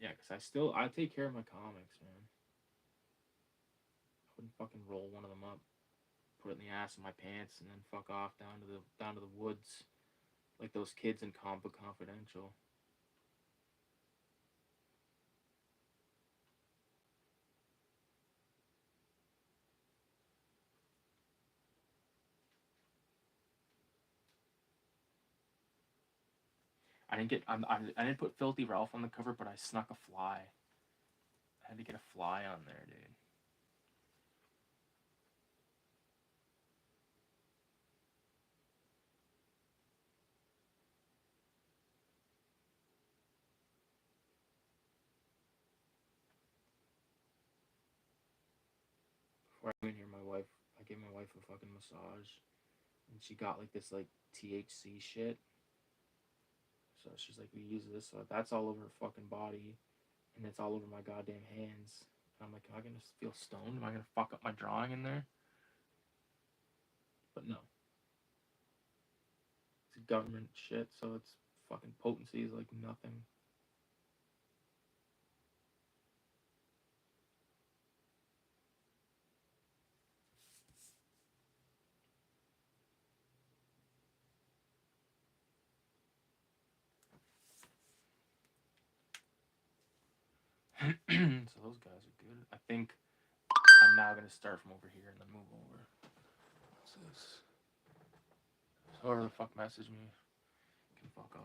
Yeah, because I take care of my comics, man. I wouldn't fucking roll one of them up, put it in the ass of my pants, and then fuck off down to the woods like those kids in Comic Book Confidential. I didn't put Filthy Ralph on the cover, but I snuck a fly. I had to get a fly on there, dude. Before I came in here, I gave my wife a fucking massage, and she got like this like THC shit. So she's like, we use this, so that's all over her fucking body, and it's all over my goddamn hands. And I'm like, am I gonna feel stoned? Am I gonna fuck up my drawing in there? But no, it's government shit, so it's fucking potency is like nothing. So those guys are good. I think I'm now gonna start from over here and then move over. What's this? Whoever the fuck messaged me can fuck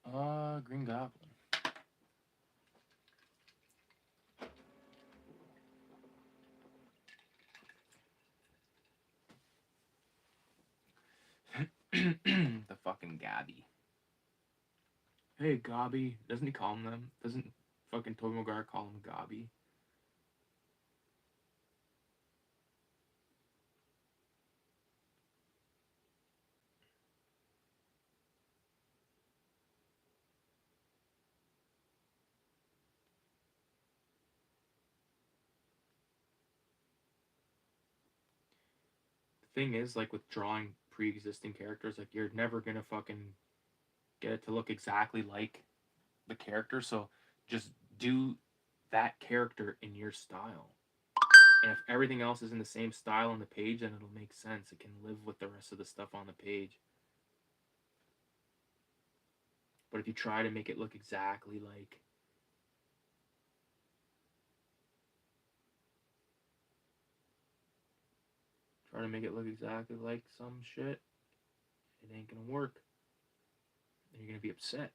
off. Green Goblin. The fucking Gabby. Hey, Gobby. Doesn't he call him them? Doesn't fucking Tobey Maguire call him Gobby? The thing is, like with drawing pre-existing characters, like you're never gonna fucking get it to look exactly like the character. So just do that character in your style. And if everything else is in the same style on the page, then it'll make sense. It can live with the rest of the stuff on the page. But if you try to make it look exactly like some shit, it ain't gonna work. And you're gonna be upset.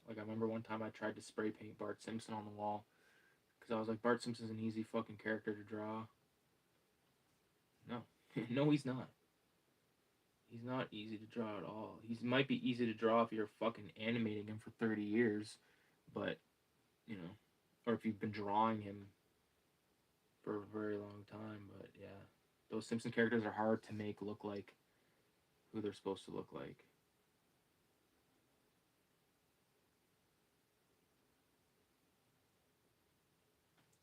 Like I remember one time I tried to spray paint Bart Simpson on the wall because I was like, Bart Simpson's an easy fucking character to draw. No, no, he's not. He's not easy to draw at all. He might be easy to draw if you're fucking animating him for 30 years, but you know, or if you've been drawing him for a very long time. But yeah, those Simpson characters are hard to make look like who they're supposed to look like.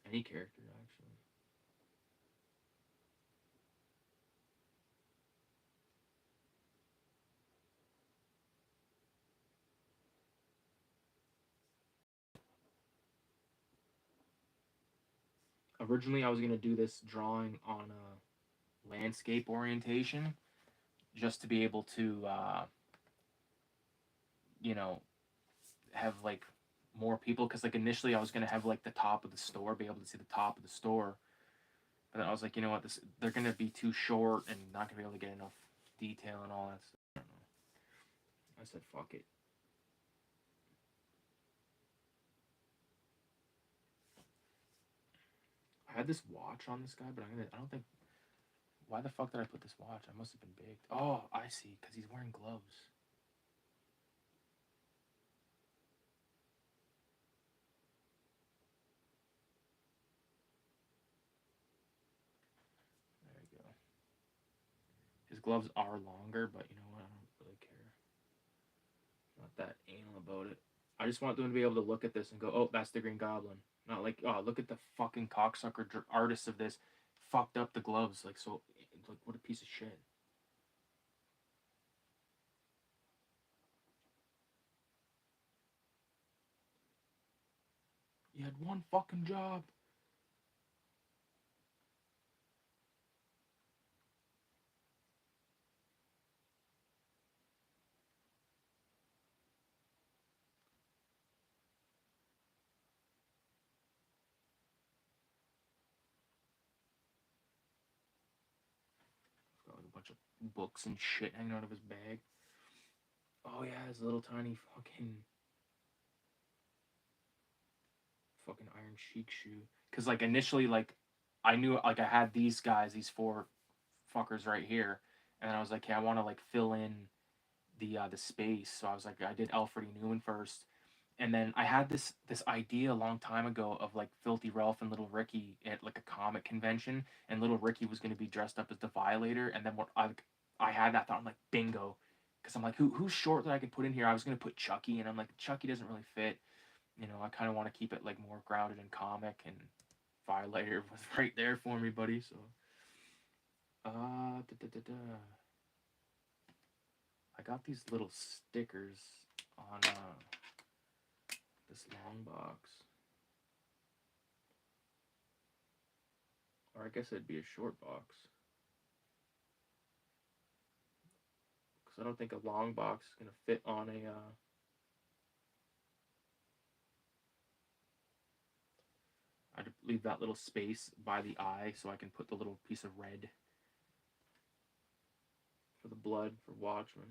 Any character, actually. Originally, I was gonna do this drawing on a landscape orientation, just to be able to, you know, have like more people. Because like initially, I was gonna have like the top of the store, be able to see the top of the store. But then I was like, you know what, they're gonna be too short and not gonna be able to get enough detail and all that stuff. I don't know. I said, fuck it. I had this watch on this guy, but I don't think. Why the fuck did I put this watch? I must have been baked. Oh, I see. Because he's wearing gloves. There you go. His gloves are longer, but you know what? I don't really care. I'm not that anal about it. I just want them to be able to look at this and go, "Oh, that's the Green Goblin." Not like, "Oh, look at the fucking cocksucker artist of this, fucked up the gloves." Like so, like what a piece of shit. You had one fucking job. He's got like a bunch of books and shit hanging out of his bag. Oh yeah, his little tiny fucking Iron Sheik shoe. Cause like initially, like I knew like I had these guys, these four fuckers right here, and then I was like, hey, I want to like fill in the space. So I was like, I did Alfred E. Newman first, and then I had this idea a long time ago of like Filthy Ralph and Little Ricky at like a comic convention, and Little Ricky was going to be dressed up as the Violator, and then what I had that thought, I'm like, bingo, because I'm like, who's short that I could put in here? I was going to put Chucky, and I'm like, Chucky doesn't really fit. You know, I kind of want to keep it like more grounded in comic, and Violator was right there for me, buddy. So, da, da, da, da. I got these little stickers on this long box, or I guess it'd be a short box, because I don't think a long box is gonna fit on a. I'd leave that little space by the eye so I can put the little piece of red for the blood for Watchmen.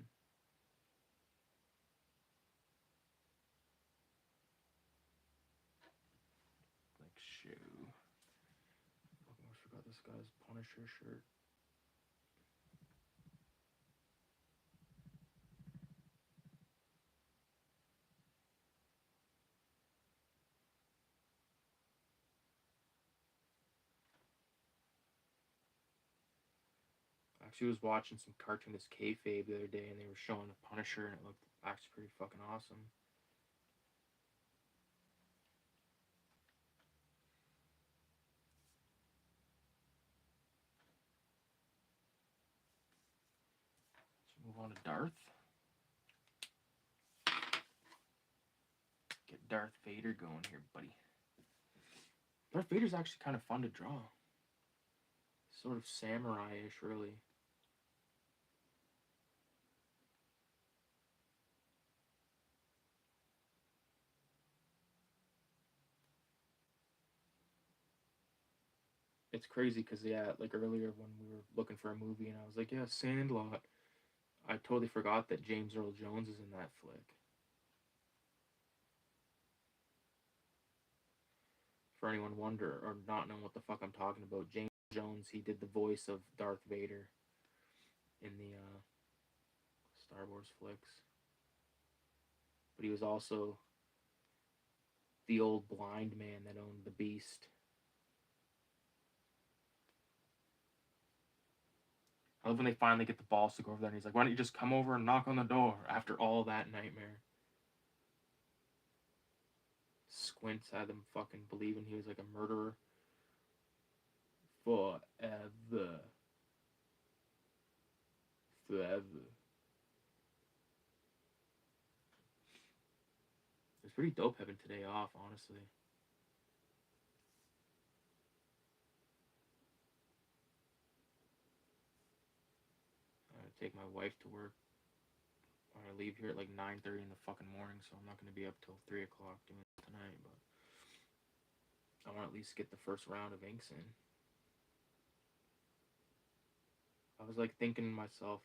Like shoe. I almost forgot this guy's Punisher shirt. I actually was watching some cartoonist kayfabe the other day, and they were showing a Punisher, and it looked actually pretty fucking awesome. Let's move on to Darth. Get Darth Vader going here, buddy. Darth Vader's actually kind of fun to draw. Sort of samurai-ish, really. It's crazy because, yeah, like earlier when we were looking for a movie and I was like, yeah, Sandlot. I totally forgot that James Earl Jones is in that flick. For anyone wonder or not knowing what the fuck I'm talking about, James Jones, he did the voice of Darth Vader in the Star Wars flicks. But he was also the old blind man that owned the Beast. I love when they finally get the balls to go over there and he's like, why don't you just come over and knock on the door after all that nightmare? Squints had them fucking believing he was like a murderer. Forever. Forever. It was pretty dope having today off, honestly. I take my wife to work. I leave here at like 9:30 in the fucking morning, so I'm not going to be up till 3 o'clock doing it tonight, but I want to at least get the first round of inks in. I was like thinking to myself,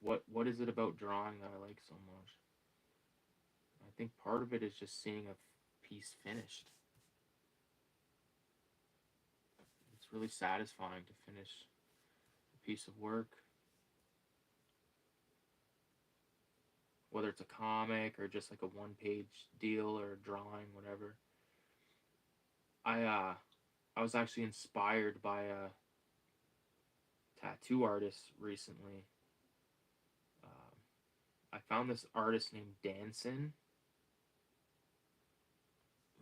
what is it about drawing that I like so much? I think part of it is just seeing a piece finished. It's really satisfying to finish a piece of work, whether it's a comic or just like a one-page deal or a drawing, whatever. I was actually inspired by a tattoo artist recently. I found this artist named Danson,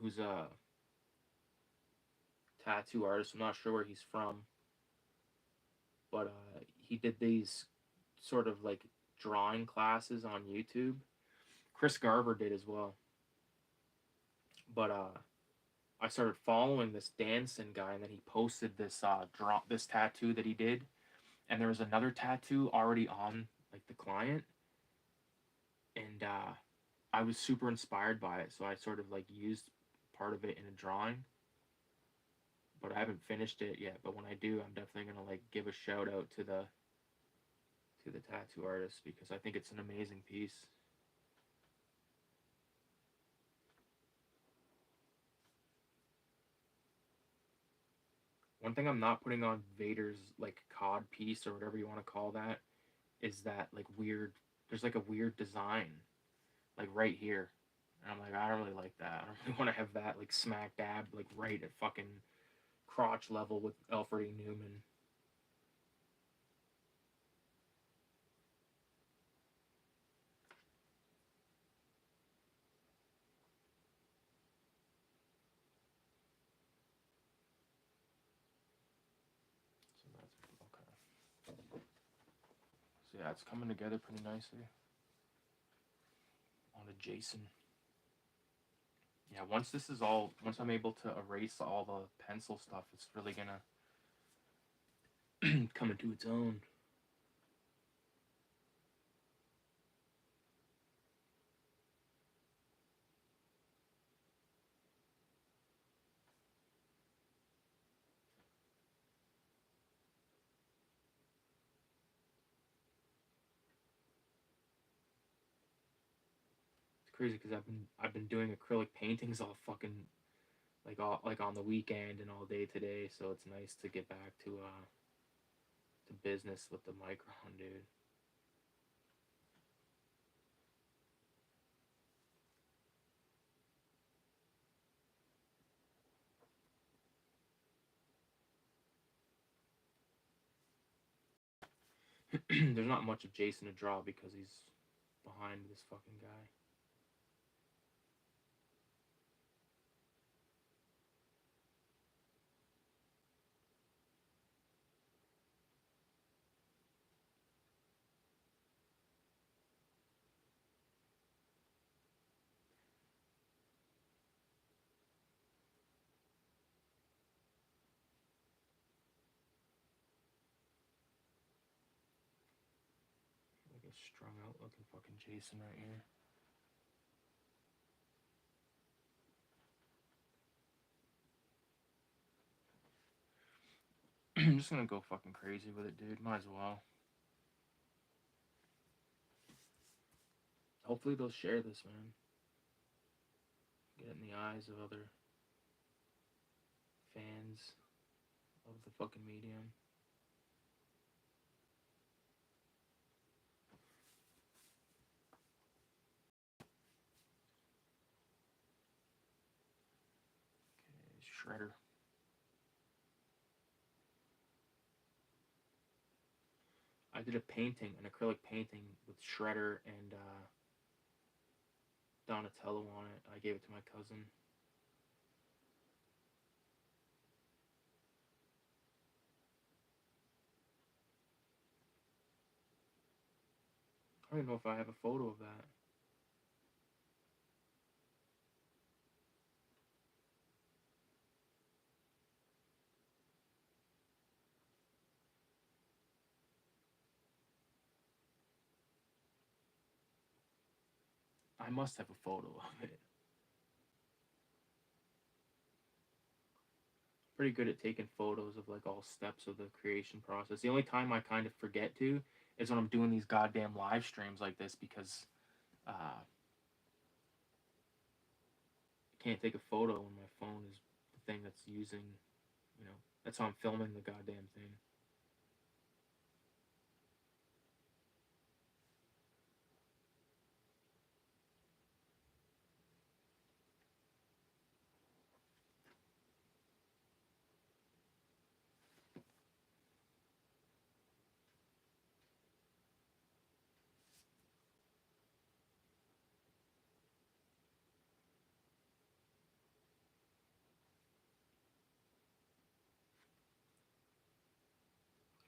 who's a tattoo artist. I'm not sure where he's from, but he did these sort of like drawing classes on YouTube. Chris Garver did as well. But I started following this Danson guy, and then he posted this tattoo that he did, and there was another tattoo already on like the client, and I was super inspired by it, so I sort of like used part of it in a drawing. But I haven't finished it yet. But when I do, I'm definitely gonna like give a shout out to the tattoo artist because I think it's an amazing piece. One thing I'm not putting on Vader's like cod piece or whatever you want to call that is that like weird. There's like a weird design like right here, and I'm like, I don't really like that. I don't really want to have that like smack dab like right at fucking crotch level with Alfred E. Newman. So that's okay. So yeah, it's coming together pretty nicely on a Jason. Yeah, once I'm able to erase all the pencil stuff, it's really gonna come into its own. It's crazy because I've been doing acrylic paintings all fucking like on the weekend and all day today, so it's nice to get back to business with the micron, dude. There's not much of Jason to draw because he's behind this fucking guy. Like a strung out looking fucking Jason right here. I'm just gonna go fucking crazy with it, dude. Might as well. Hopefully they'll share this, man. Get it in the eyes of other fans of the fucking medium. Okay, Shredder. I did a painting, an acrylic painting with Shredder and Donatello on it. I gave it to my cousin. I don't even know if I have a photo of that. I must have a photo of it. Pretty good at taking photos of like all steps of the creation process. The only time I kind of forget to is when I'm doing these goddamn live streams like this because I can't take a photo when my phone is the thing that's using, you know, that's how I'm filming the goddamn thing.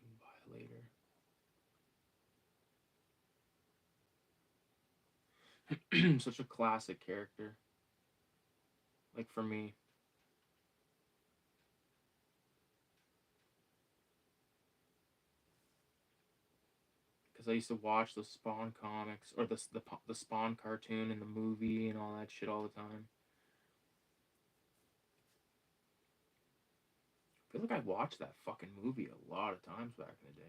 I can buy it later. Such a classic character. Like for me, because I used to watch the Spawn comics or the Spawn cartoon and the movie and all that shit all the time. I feel like I watched that fucking movie a lot of times back in the day.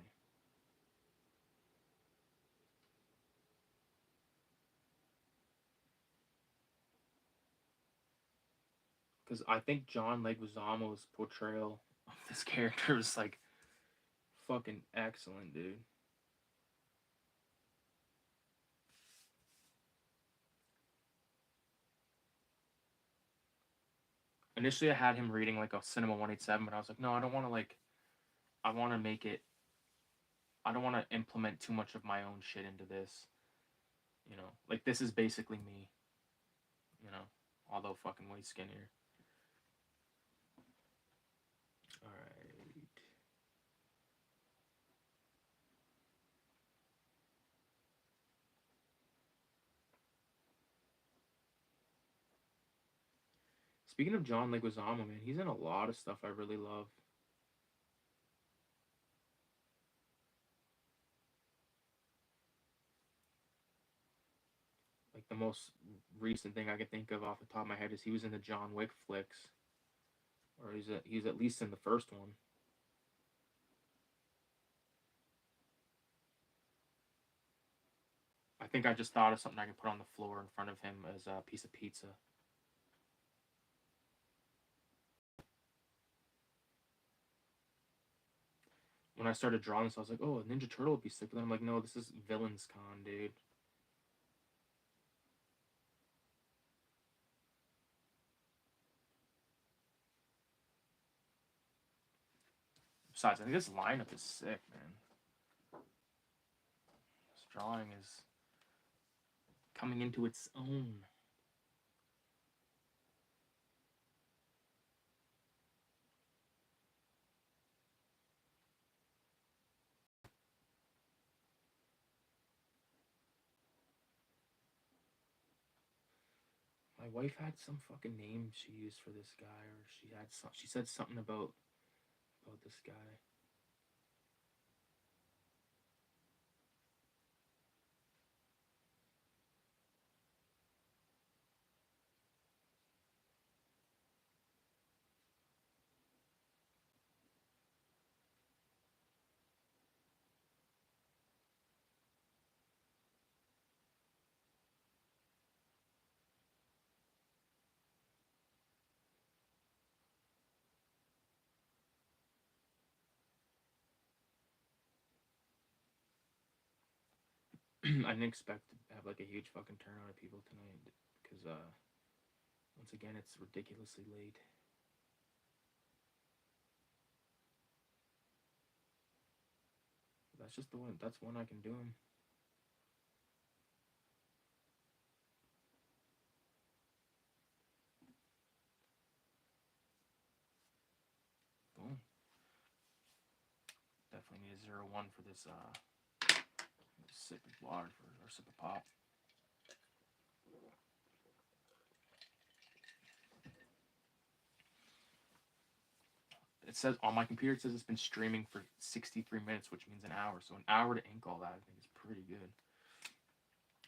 Because I think John Leguizamo's portrayal of this character was like fucking excellent, dude. Initially, I had him reading like a Cinema 187, but I was like, no, I don't want to like. I want to make it. I don't want to implement too much of my own shit into this. You know, like this is basically me. You know, although fucking way skinnier. All right. Speaking of John Leguizamo, man, he's in a lot of stuff I really love. Like the most recent thing I could think of off the top of my head is he was in the John Wick flicks, or he's at least in the first one. I think I just thought of something I could put on the floor in front of him as a piece of pizza. When I started drawing this, I was like, oh, a Ninja Turtle would be sick. But then I'm like, no, this is Villains Con, dude. Besides, I think this lineup is sick, man. This drawing is coming into its own. My wife had some fucking name she used for this guy, or she said something about this guy. I didn't expect to have like a huge fucking turnout of people tonight because once again it's ridiculously late. That's just the one. That's one I can do him. Boom. Definitely need a 0-1 for this sip of water or sip of pop. It says on my computer, it says it's been streaming for 63 minutes, which means an hour. So an hour to ink all that, I think is pretty good.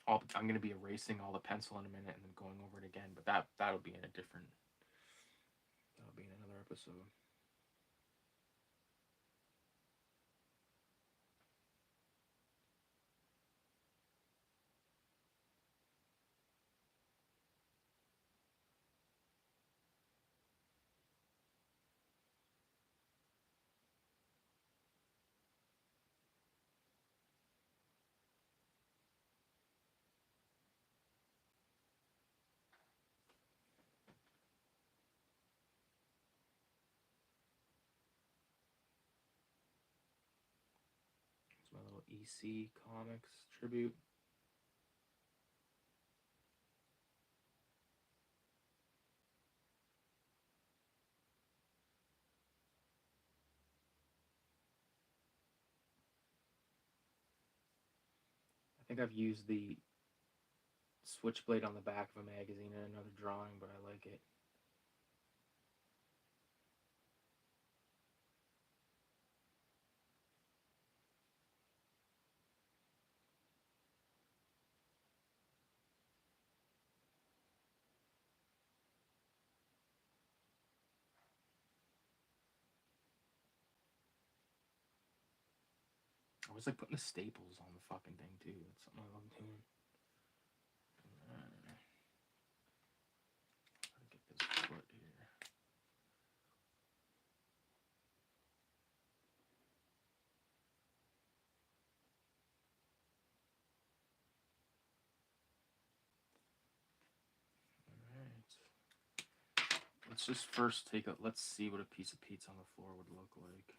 I'm going to be erasing all the pencil in a minute and then going over it again, but that'll be in a different. That'll be in another episode. It's my little EC Comics tribute. I think I've used the switchblade on the back of a magazine in another drawing, but I like it. I was like putting the staples on the fucking thing too. That's something I love doing. Gotta get this foot here. Let's just first take a, let's see what a piece of pizza on the floor would look like.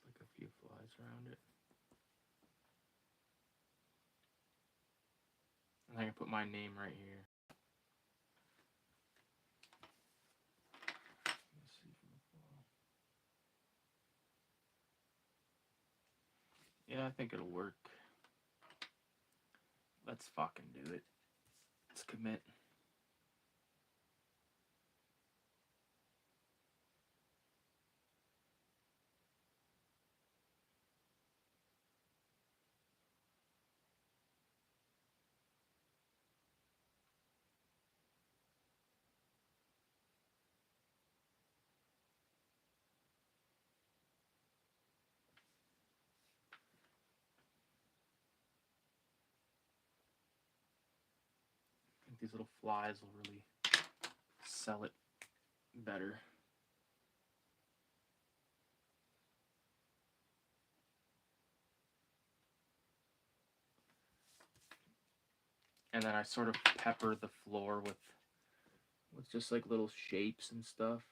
Like a few flies around it. And I can put my name right here. Let's see from afar. Yeah, I think it'll work. Let's fucking do it. Let's commit. I think these little flies will really sell it better. And then I sort of pepper the floor with just like little shapes and stuff.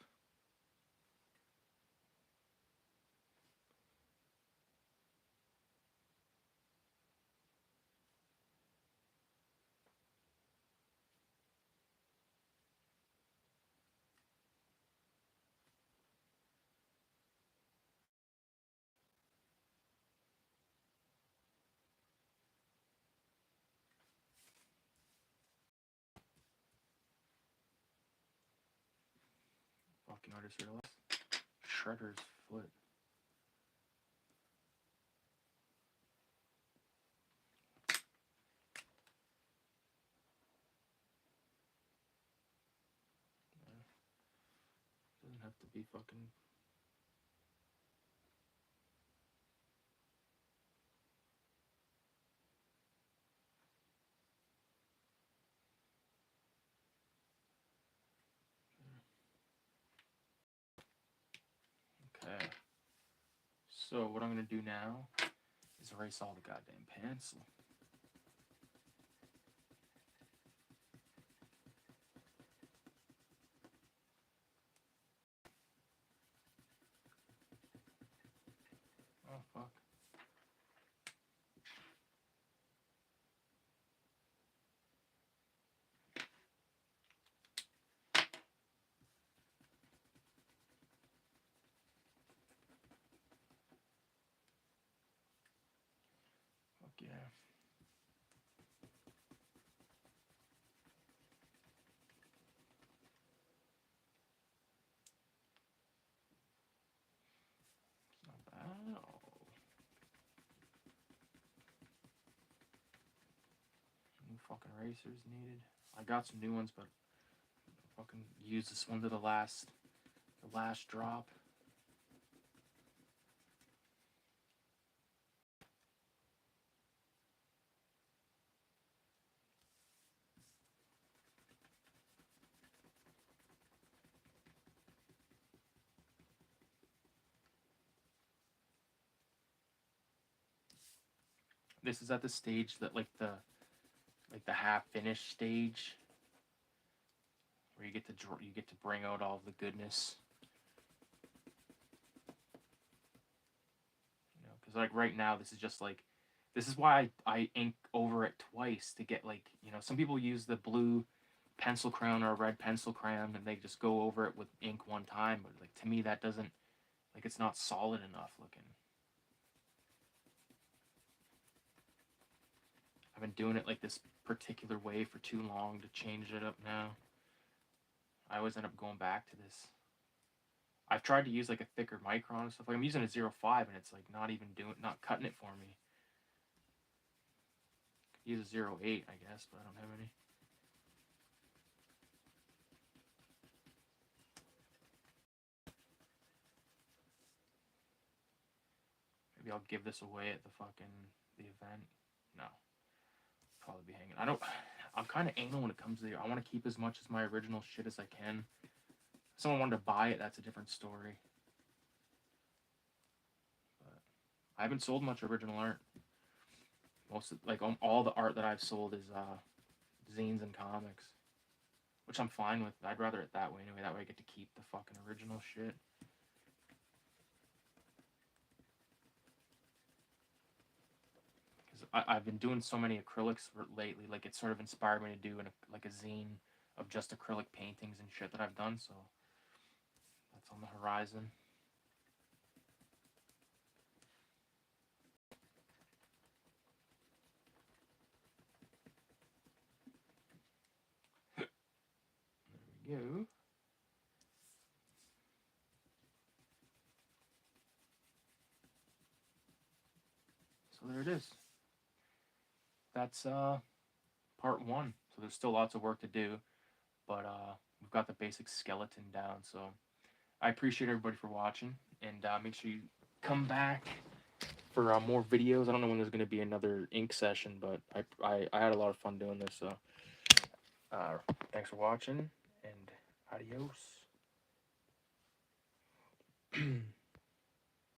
Fucking artist realized. Shredder's foot. Doesn't have to be fucking. Okay. So what I'm gonna do now is erase all the goddamn pencil. Oh fuck. Fuck yeah. It's not bad. Oh. New fucking erasers needed. I got some new ones, but I fucking use this one to the last drop. This is at the stage that like the half finished stage where you get to bring out all the goodness. You know, because like right now this is just like, this is why I ink over it twice to get like, you know, some people use the blue pencil crayon or a red pencil crayon and they just go over it with ink one time, but like to me that doesn't, like, it's not solid enough looking. I've been doing it like this particular way for too long to change it up now. I always end up going back to this. I've tried to use like a thicker micron and stuff. Like I'm using a 0.5 and it's like not cutting it for me. Could use a 0.8, I guess, but I don't have any. Maybe I'll give this away at the event. No. Probably be hanging. I'm kind of anal when it comes to I want to keep as much as my original shit as I can. If someone wanted to buy it, that's a different story. But I haven't sold much original art. Most of, like all the art that I've sold is zines and comics, which I'm fine with. I'd rather it that way anyway. That way I get to keep the fucking original shit. Because I've been doing so many acrylics lately. Like it sort of inspired me to do like a zine of just acrylic paintings and shit that I've done. So that's on the horizon. There we go. So there it is. That's part one. So there's still lots of work to do, but we've got the basic skeleton down. So I appreciate everybody for watching, and make sure you come back for more videos. I don't know when there's going to be another ink session, but I had a lot of fun doing this. So thanks for watching, and adios.